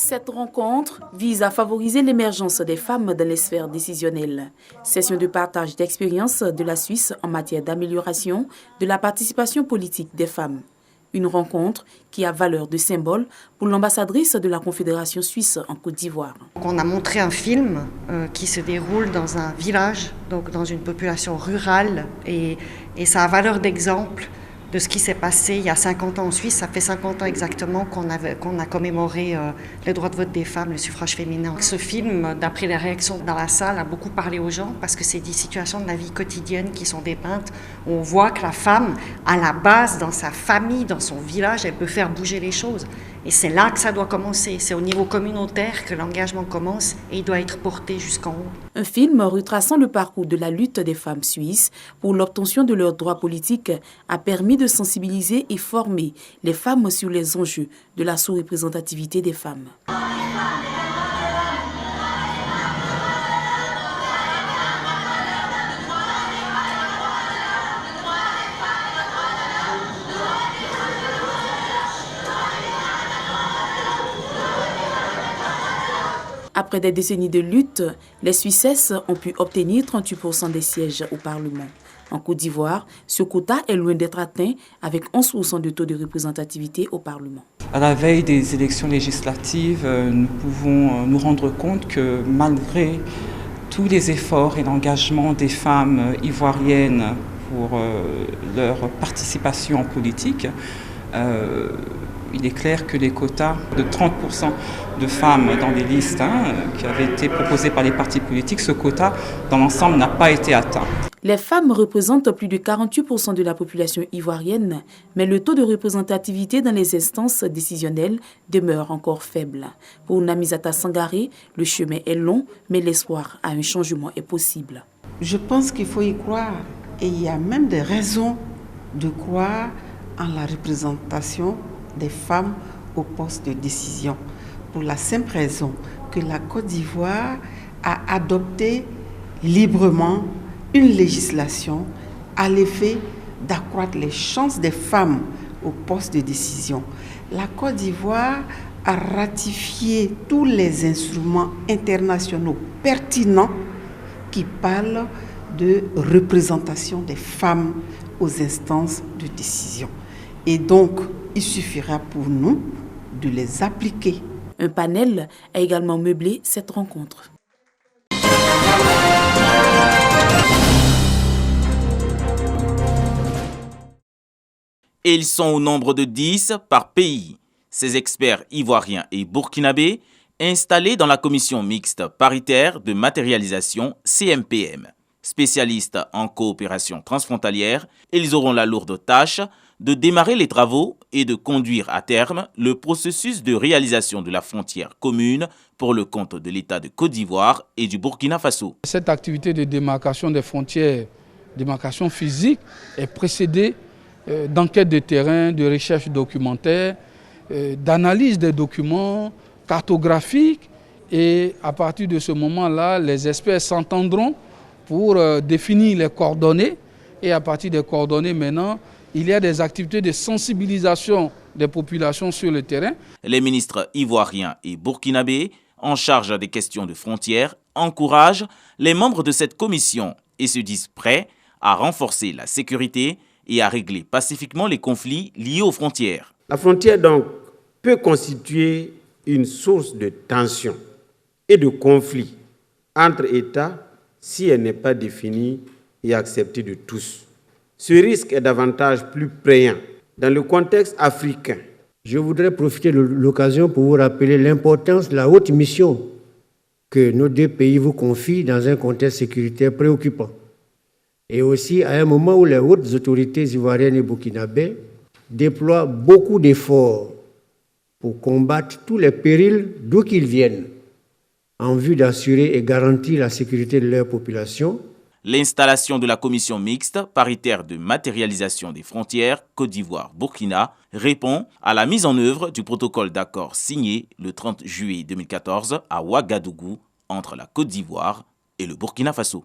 Cette rencontre vise à favoriser l'émergence des femmes dans les sphères décisionnelles. Session de partage d'expériences de la Suisse en matière d'amélioration de la participation politique des femmes. Une rencontre qui a valeur de symbole pour l'ambassadrice de la Confédération suisse en Côte d'Ivoire. On a montré un film qui se déroule dans un village, donc dans une population rurale, et ça a valeur d'exemple de ce qui s'est passé il y a 50 ans en Suisse. Ça fait 50 ans exactement qu'on a commémoré le droit de vote des femmes, le suffrage féminin. Ce film, d'après les réactions dans la salle, a beaucoup parlé aux gens parce que c'est des situations de la vie quotidienne qui sont dépeintes. On voit que la femme, à la base, dans sa famille, dans son village, elle peut faire bouger les choses. Et c'est là que ça doit commencer. C'est au niveau communautaire que l'engagement commence et il doit être porté jusqu'en haut. Un film retraçant le parcours de la lutte des femmes suisses pour l'obtention de leurs droits politiques a permis de sensibiliser et former les femmes sur les enjeux de la sous-représentativité des femmes. Après des décennies de lutte, les Suissesses ont pu obtenir 38% des sièges au Parlement. En Côte d'Ivoire, ce quota est loin d'être atteint avec 11% de taux de représentativité au Parlement. À la veille des élections législatives, nous pouvons nous rendre compte que malgré tous les efforts et l'engagement des femmes ivoiriennes pour leur participation en politique, il est clair que les quotas de 30% de femmes dans les listes qui avaient été proposées par les partis politiques, ce quota dans l'ensemble n'a pas été atteint. Les femmes représentent plus de 48% de la population ivoirienne, mais le taux de représentativité dans les instances décisionnelles demeure encore faible. Pour Namisata Sangaré, le chemin est long, mais l'espoir à un changement est possible. Je pense qu'il faut y croire et il y a même des raisons de croire en la représentation des femmes au poste de décision. Pour la simple raison que la Côte d'Ivoire a adopté librement une législation à l'effet d'accroître les chances des femmes au poste de décision. La Côte d'Ivoire a ratifié tous les instruments internationaux pertinents qui parlent de représentation des femmes aux instances de décision. Et donc, il suffira pour nous de les appliquer. Un panel a également meublé cette rencontre. Et ils sont au nombre de 10 par pays. Ces experts ivoiriens et burkinabés installés dans la commission mixte paritaire de matérialisation CMPM. Spécialistes en coopération transfrontalière, ils auront la lourde tâche de démarrer les travaux et de conduire à terme le processus de réalisation de la frontière commune pour le compte de l'État de Côte d'Ivoire et du Burkina Faso. Cette activité de démarcation des frontières, démarcation physique, est précédée d'enquêtes de terrain, de recherche documentaire, d'analyse des documents cartographiques, et à partir de ce moment-là, les experts s'entendront pour définir les coordonnées, et à partir des coordonnées maintenant, il y a des activités de sensibilisation des populations sur le terrain. Les ministres ivoiriens et burkinabés en charge des questions de frontières encouragent les membres de cette commission et se disent prêts à renforcer la sécurité et à régler pacifiquement les conflits liés aux frontières. La frontière donc peut constituer une source de tension et de conflit entre États si elle n'est pas définie et acceptée de tous. Ce risque est davantage plus prégnant dans le contexte africain. Je voudrais profiter de l'occasion pour vous rappeler l'importance de la haute mission que nos deux pays vous confient dans un contexte sécuritaire préoccupant. Et aussi à un moment où les hautes autorités ivoiriennes et burkinabées déploient beaucoup d'efforts pour combattre tous les périls d'où qu'ils viennent, en vue d'assurer et garantir la sécurité de leur population. L'installation de la commission mixte paritaire de matérialisation des frontières Côte d'Ivoire-Burkina répond à la mise en œuvre du protocole d'accord signé le 30 juillet 2014 à Ouagadougou entre la Côte d'Ivoire et le Burkina Faso.